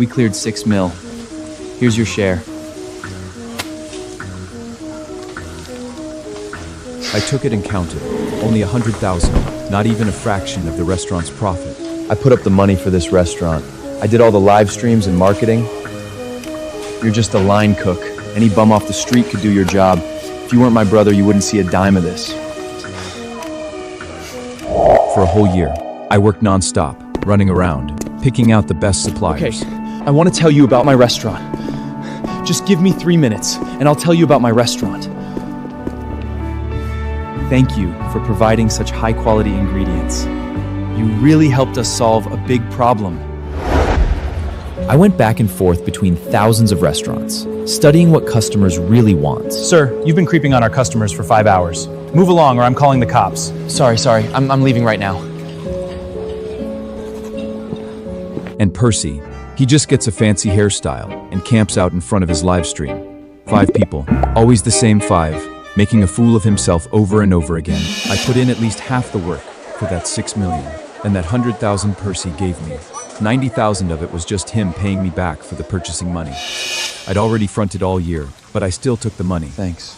We cleared 6 mil. Here's your share. I took it and counted. Only 100,000, not even a fraction of the restaurant's profit. I put up the money for this restaurant. I did all the live streams and marketing. You're just a line cook. Any bum off the street could do your job. If you weren't my brother, you wouldn't see a dime of this. For a whole year, I worked non-stop, running around, picking out the best suppliers. Okay, I want to tell you about my restaurant. Just give me 3 minutes, and I'll tell you about my restaurant. Thank you for providing such high-quality ingredients. You really helped us solve a big problem. I went back and forth between thousands of restaurants, studying what customers really want. Sir, you've been creeping on our customers for 5 hours. Move along or I'm calling the cops. Sorry, I'm leaving right now. And Percy, he just gets a fancy hairstyle and camps out in front of his live stream. 5 people, always the same 5, making a fool of himself over and over again. I put in at least half the work for that 6 million, and that 100,000 Percy gave me. 90,000 of it was just him paying me back for the purchasing money. I'd already fronted all year, but I still took the money. Thanks.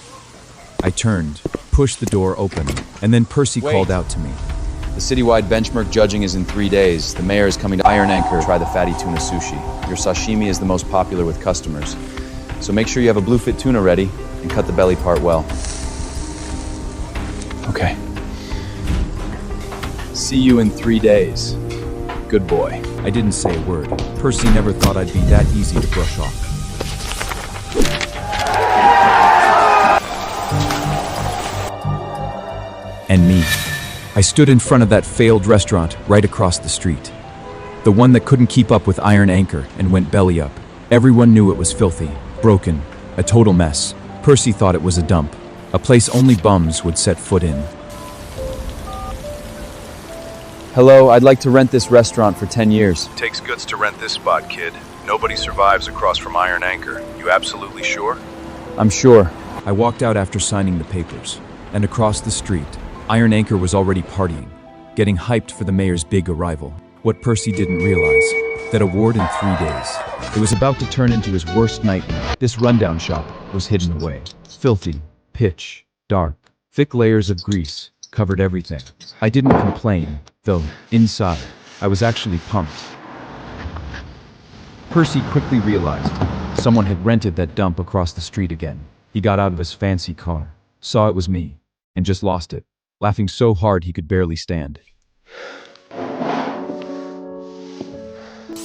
I turned, pushed the door open, and then Percy called out to me. The citywide benchmark judging is in 3 days. The mayor is coming to Iron Anchor to try the fatty tuna sushi. Your sashimi is the most popular with customers. So make sure you have a bluefin tuna ready and cut the belly part well. Okay. See you in 3 days. Good boy. I didn't say a word. Percy never thought I'd be that easy to brush off. And me. I stood in front of that failed restaurant right across the street. The one that couldn't keep up with Iron Anchor and went belly up. Everyone knew it was filthy, broken, a total mess. Percy thought it was a dump, a place only bums would set foot in. Hello, I'd like to rent this restaurant for 10 years. Takes guts to rent this spot, kid. Nobody survives across from Iron Anchor. You absolutely sure? I'm sure. I walked out after signing the papers, and across the street, Iron Anchor was already partying, getting hyped for the mayor's big arrival. What Percy didn't realize, that award in 3 days. It was about to turn into his worst nightmare. This rundown shop was hidden away. Filthy, pitch, dark, thick layers of grease covered everything. I didn't complain, though inside, I was actually pumped. Percy quickly realized someone had rented that dump across the street again. He got out of his fancy car, saw it was me, and just lost it, laughing so hard he could barely stand.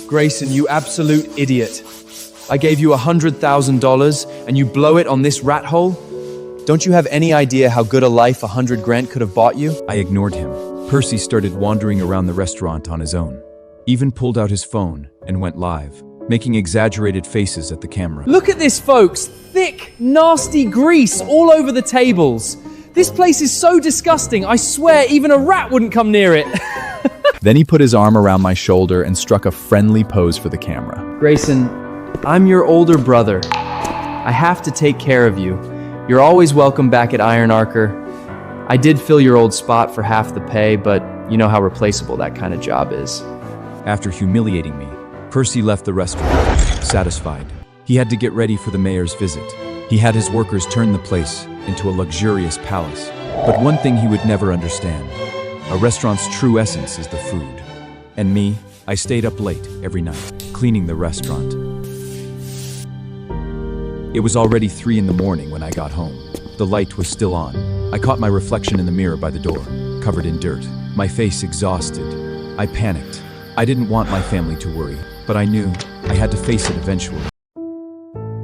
Grayson, you absolute idiot. I gave you $100,000 and you blow it on this rat hole? Don't you have any idea how good a life 100 grand could have bought you? I ignored him. Percy started wandering around the restaurant on his own. Even pulled out his phone and went live, making exaggerated faces at the camera. Look at this, folks. Thick, nasty grease all over the tables. This place is so disgusting, I swear even a rat wouldn't come near it. Then he put his arm around my shoulder and struck a friendly pose for the camera. Grayson, I'm your older brother. I have to take care of you. You're always welcome back at Iron Anchor. I did fill your old spot for half the pay, but you know how replaceable that kind of job is. After humiliating me, Percy left the restaurant, satisfied. He had to get ready for the mayor's visit. He had his workers turn the place into a luxurious palace. But one thing he would never understand, a restaurant's true essence is the food. And me, I stayed up late every night, cleaning the restaurant. It was already 3 in the morning when I got home. The light was still on. I caught my reflection in the mirror by the door, covered in dirt, my face exhausted. I panicked. I didn't want my family to worry, but I knew I had to face it eventually.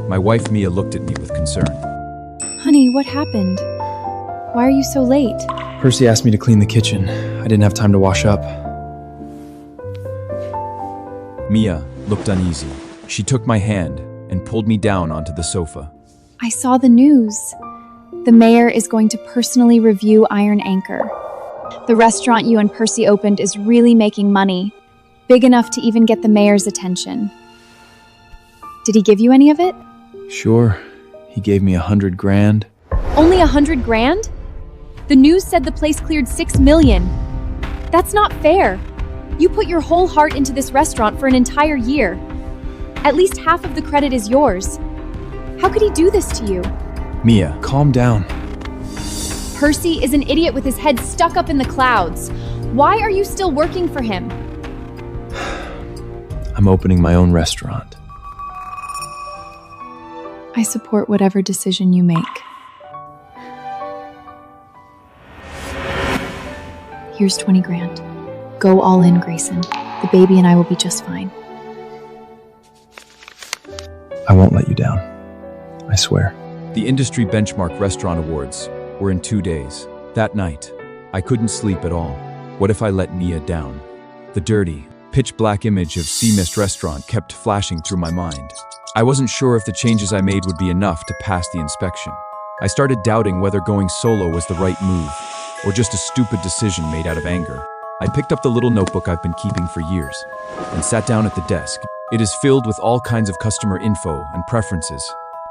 My wife Mia looked at me with concern. Honey, what happened? Why are you so late? Percy asked me to clean the kitchen. I didn't have time to wash up. Mia looked uneasy. She took my hand and pulled me down onto the sofa. I saw the news. The mayor is going to personally review Iron Anchor. The restaurant you and Percy opened is really making money, big enough to even get the mayor's attention. Did he give you any of it? Sure. He gave me 100 grand. Only 100 grand? The news said the place cleared 6 million. That's not fair. You put your whole heart into this restaurant for an entire year. At least half of the credit is yours. How could he do this to you? Mia, calm down. Percy is an idiot with his head stuck up in the clouds. Why are you still working for him? I'm opening my own restaurant. I support whatever decision you make. Here's 20 grand. Go all in, Grayson. The baby and I will be just fine. I won't let you down. I swear. The Industry Benchmark Restaurant Awards were in 2 days. That night, I couldn't sleep at all. What if I let Mia down? The dirty, pitch-black image of Sea Mist Restaurant kept flashing through my mind. I wasn't sure if the changes I made would be enough to pass the inspection. I started doubting whether going solo was the right move, or just a stupid decision made out of anger. I picked up the little notebook I've been keeping for years, and sat down at the desk. It is filled with all kinds of customer info and preferences.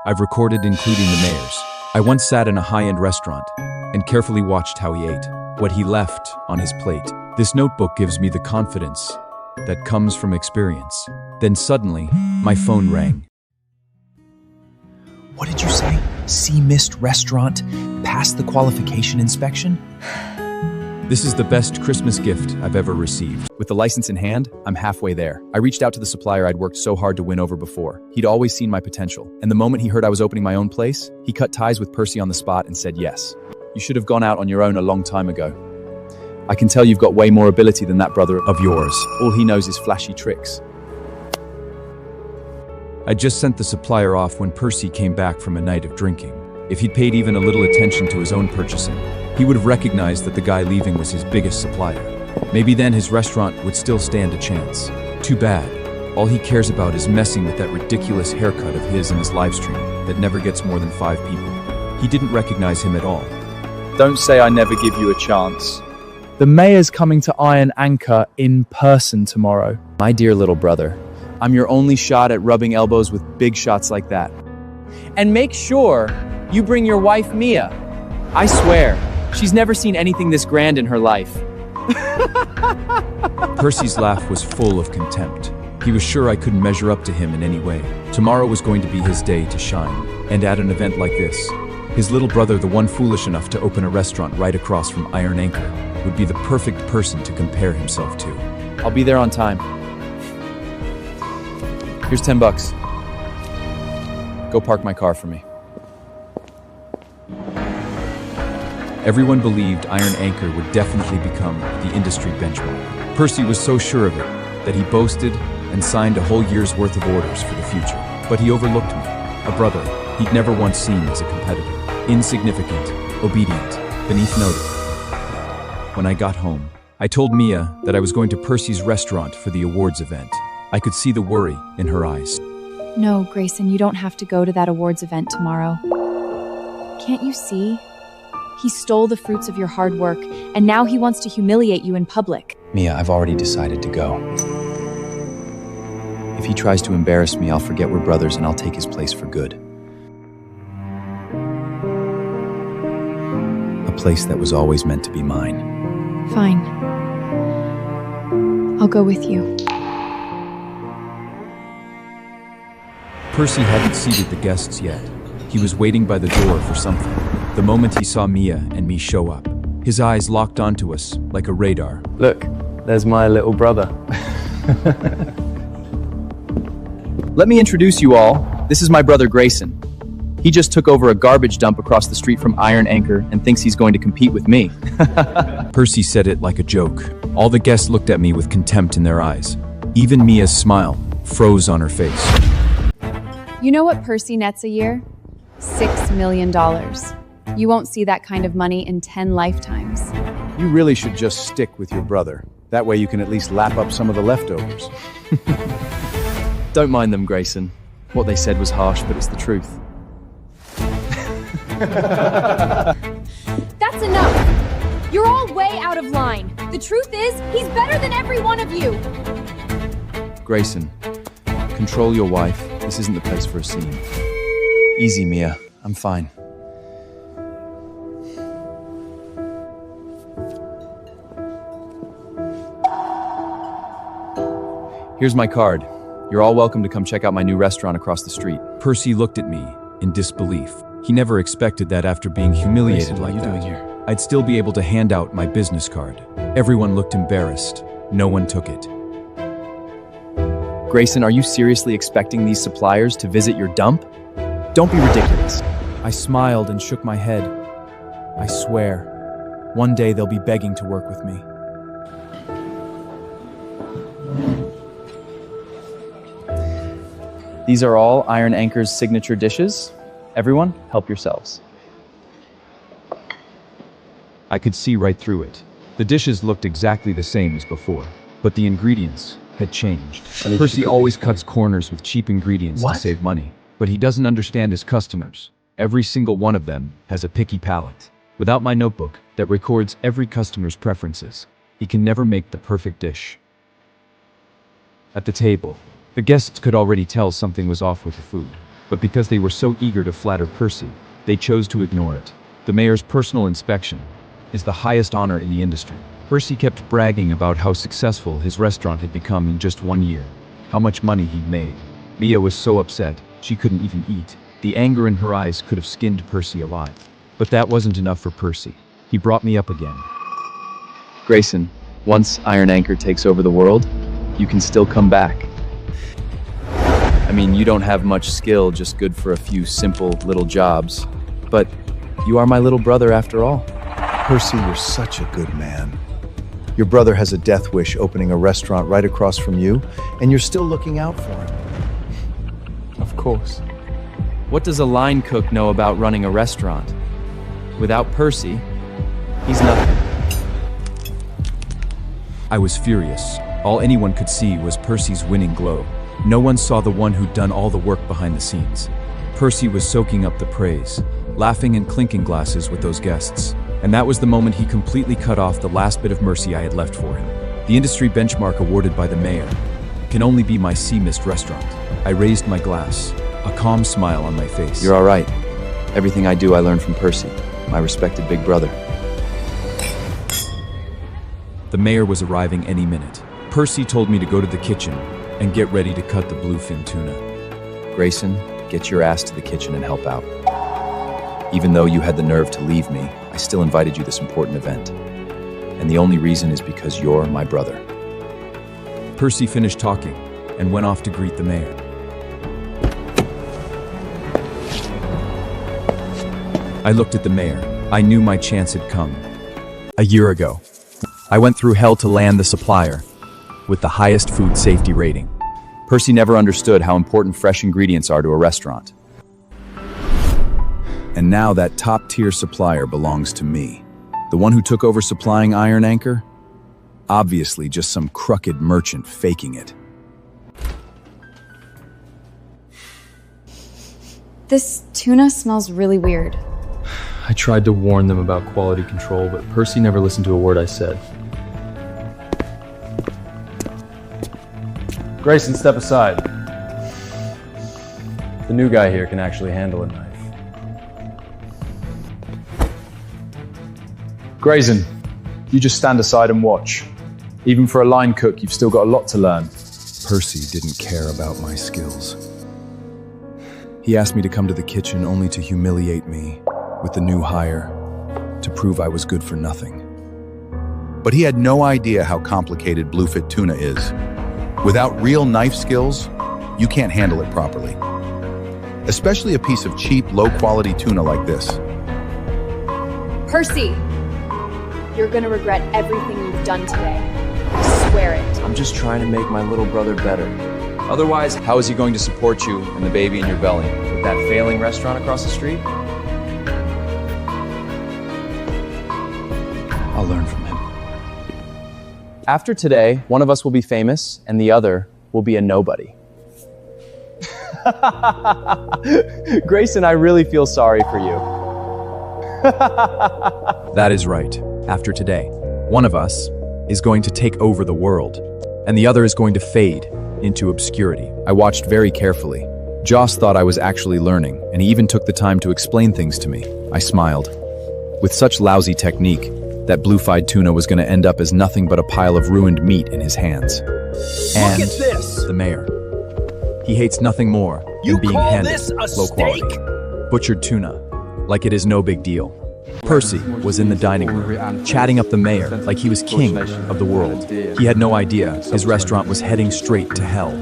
I've recorded including the mayor's. I once sat in a high-end restaurant and carefully watched how he ate, what he left on his plate. This notebook gives me the confidence that comes from experience. Then suddenly, my phone rang. What did you say? Sea Mist Restaurant passed the qualification inspection? This is the best Christmas gift I've ever received. With the license in hand, I'm halfway there. I reached out to the supplier I'd worked so hard to win over before. He'd always seen my potential, and the moment he heard I was opening my own place, he cut ties with Percy on the spot and said yes. You should have gone out on your own a long time ago. I can tell you've got way more ability than that brother of yours. All he knows is flashy tricks. I just sent the supplier off when Percy came back from a night of drinking. If he'd paid even a little attention to his own purchasing, he would have recognized that the guy leaving was his biggest supplier. Maybe then his restaurant would still stand a chance. Too bad. All he cares about is messing with that ridiculous haircut of his in his live stream that never gets more than 5 people. He didn't recognize him at all. Don't say I never give you a chance. The mayor's coming to Iron Anchor in person tomorrow. My dear little brother, I'm your only shot at rubbing elbows with big shots like that. And make sure you bring your wife, Mia. I swear, she's never seen anything this grand in her life. Percy's laugh was full of contempt. He was sure I couldn't measure up to him in any way. Tomorrow was going to be his day to shine. And at an event like this, his little brother, the one foolish enough to open a restaurant right across from Iron Anchor, would be the perfect person to compare himself to. I'll be there on time. Here's $10. Go park my car for me. Everyone believed Iron Anchor would definitely become the industry benchmark. Percy was so sure of it that he boasted and signed a whole year's worth of orders for the future. But he overlooked me, a brother he'd never once seen as a competitor. Insignificant, obedient, beneath notice. When I got home, I told Mia that I was going to Percy's restaurant for the awards event. I could see the worry in her eyes. No, Grayson, you don't have to go to that awards event tomorrow. Can't you see? He stole the fruits of your hard work, and now he wants to humiliate you in public. Mia, I've already decided to go. If he tries to embarrass me, I'll forget we're brothers and I'll take his place for good. A place that was always meant to be mine. Fine. I'll go with you. Percy hadn't seated the guests yet. He was waiting by the door for something. The moment he saw Mia and me show up, his eyes locked onto us like a radar. look, there's my little brother. Let me introduce you all. This is my brother Grayson. He just took over a garbage dump across the street from Iron Anchor and thinks he's going to compete with me. Percy said it like a joke. All the guests looked at me with contempt in their eyes. Even Mia's smile froze on her face. You know what Percy nets a year? $6 million. You won't see that kind of money in 10 lifetimes. You really should just stick with your brother. That way you can at least lap up some of the leftovers. Don't mind them, Grayson. What they said was harsh, but it's the truth. That's enough! You're all way out of line. The truth is, he's better than every one of you. Grayson, control your wife. This isn't the place for a scene. Easy, Mia. I'm fine. Here's my card. You're all welcome to come check out my new restaurant across the street. Percy looked at me in disbelief. He never expected that after being humiliated Grayson, what like are you that, doing here? I'd still be able to hand out my business card. Everyone looked embarrassed. No one took it. Grayson, are you seriously expecting these suppliers to visit your dump? Don't be ridiculous. I smiled and shook my head. I swear, one day they'll be begging to work with me. These are all Iron Anchor's signature dishes. Everyone, help yourselves. I could see right through it. The dishes looked exactly the same as before, but the ingredients had changed. Percy always cuts corners with cheap ingredients to save money, but he doesn't understand his customers. Every single one of them has a picky palate. Without my notebook that records every customer's preferences, he can never make the perfect dish. At the table, the guests could already tell something was off with the food, but because they were so eager to flatter Percy, they chose to ignore it. The mayor's personal inspection is the highest honor in the industry. Percy kept bragging about how successful his restaurant had become in just 1 year, how much money he'd made. Mia was so upset, she couldn't even eat. The anger in her eyes could have skinned Percy alive. But that wasn't enough for Percy. He brought me up again. Grayson, once Iron Anchor takes over the world, you can still come back. I mean, you don't have much skill, just good for a few simple little jobs. But you are my little brother after all. Percy, you're such a good man. Your brother has a death wish opening a restaurant right across from you, and you're still looking out for him. Of course. What does a line cook know about running a restaurant? Without Percy, he's nothing. I was furious. All anyone could see was Percy's winning glow. No one saw the one who'd done all the work behind the scenes. Percy was soaking up the praise, laughing and clinking glasses with those guests. And that was the moment he completely cut off the last bit of mercy I had left for him. The industry benchmark awarded by the mayor can only be my sea mist restaurant. I raised my glass, a calm smile on my face. You're all right. Everything I do, I learned from Percy, my respected big brother. The mayor was arriving any minute. Percy told me to go to the kitchen and get ready to cut the bluefin tuna. Grayson, get your ass to the kitchen and help out. Even though you had the nerve to leave me, I still invited you this important event. And the only reason is because you're my brother. Percy finished talking and went off to greet the mayor. I looked at the mayor. I knew my chance had come. A year ago, I went through hell to land the supplier with the highest food safety rating. Percy never understood how important fresh ingredients are to a restaurant. And now that top-tier supplier belongs to me. The one who took over supplying Iron Anchor? Obviously just some crooked merchant faking it. This tuna smells really weird. I tried to warn them about quality control, but Percy never listened to a word I said. Grayson, step aside. The new guy here can actually handle a knife. Grayson, you just stand aside and watch. Even for a line cook, you've still got a lot to learn. Percy didn't care about my skills. He asked me to come to the kitchen only to humiliate me with the new hire, to prove I was good for nothing. But he had no idea how complicated bluefin tuna is. Without real knife skills, you can't handle it properly. Especially a piece of cheap, low-quality tuna like this. Percy! You're gonna regret everything you've done today. I swear it. I'm just trying to make my little brother better. Otherwise, how is he going to support you and the baby in your belly? With that failing restaurant across the street? I'll learn from him. After today, one of us will be famous and the other will be a nobody. Grayson, I really feel sorry for you. That is right. After today, one of us is going to take over the world, and the other is going to fade into obscurity. I watched very carefully. Joss thought I was actually learning, and he even took the time to explain things to me. I smiled. With such lousy technique, that blue-fide tuna was going to end up as nothing but a pile of ruined meat in his hands. And Look at this! The mayor. He hates nothing more than being handed low quality, butchered tuna, like it is no big deal. Percy was in the dining room, chatting up the mayor like he was king of the world. He had no idea his restaurant was heading straight to hell.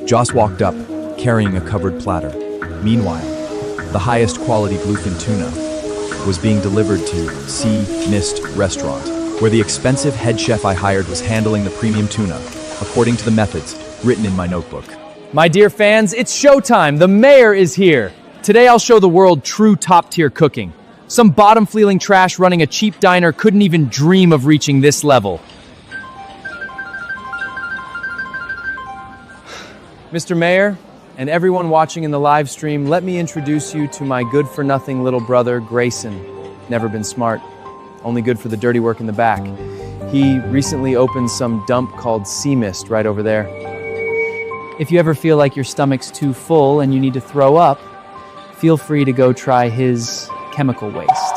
Joss walked up, carrying a covered platter. Meanwhile, the highest quality bluefin tuna was being delivered to Sea Mist Restaurant, where the expensive head chef I hired was handling the premium tuna, according to the methods written in my notebook. My dear fans, it's showtime. The mayor is here. Today I'll show the world true top-tier cooking. Some bottom-feeling trash running a cheap diner couldn't even dream of reaching this level. Mr. Mayor, and everyone watching in the live stream, let me introduce you to my good-for-nothing little brother, Grayson. Never been smart, only good for the dirty work in the back. He recently opened some dump called Sea Mist right over there. If you ever feel like your stomach's too full and you need to throw up, feel free to go try his chemical waste.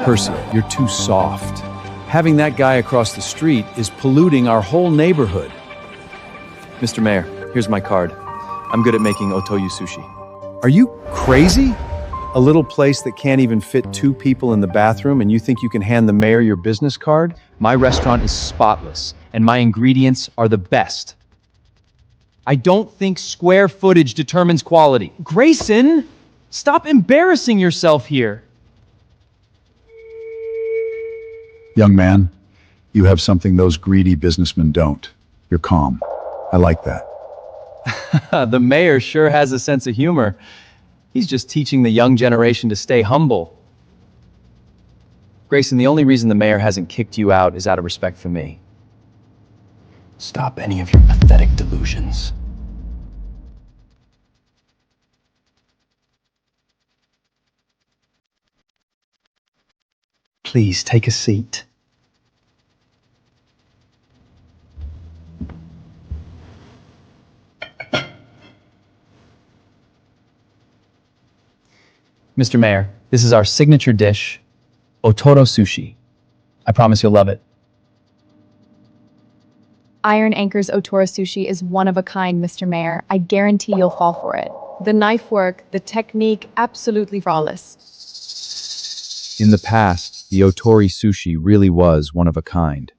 Percy, you're too soft. Having that guy across the street is polluting our whole neighborhood. Mr. Mayor, here's my card. I'm good at making otoyu sushi. Are you crazy? A little place that can't even fit 2 people in the bathroom and you think you can hand the mayor your business card? My restaurant is spotless, and my ingredients are the best. I don't think square footage determines quality. Grayson, stop embarrassing yourself here. Young man, you have something those greedy businessmen don't. You're calm. I like that. The mayor sure has a sense of humor. He's just teaching the young generation to stay humble. Grayson, the only reason the mayor hasn't kicked you out is out of respect for me. Stop any of your pathetic delusions. Please take a seat. Mr. Mayor, this is our signature dish, otoro sushi. I promise you'll love it. Iron Anchor's Otoro Sushi is one of a kind, Mr. Mayor. I guarantee you'll fall for it. The knife work, the technique, absolutely flawless. In the past, the Otori sushi really was one of a kind.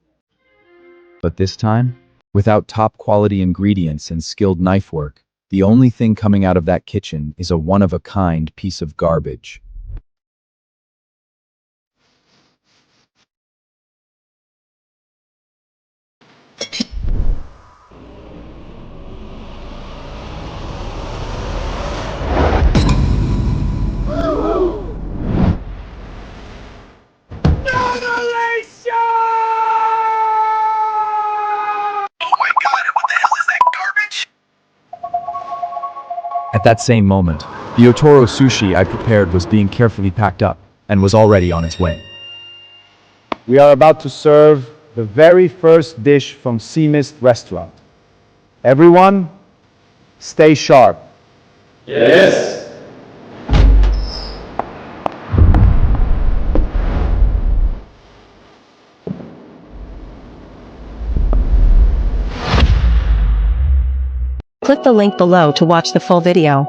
But this time, without top quality ingredients and skilled knife work, the only thing coming out of that kitchen is a one-of-a-kind piece of garbage. At that same moment, the Otoro sushi I prepared was being carefully packed up and was already on its way. We are about to serve the very first dish from Sea Mist Restaurant. Everyone, stay sharp. Yes. Click the link below to watch the full video.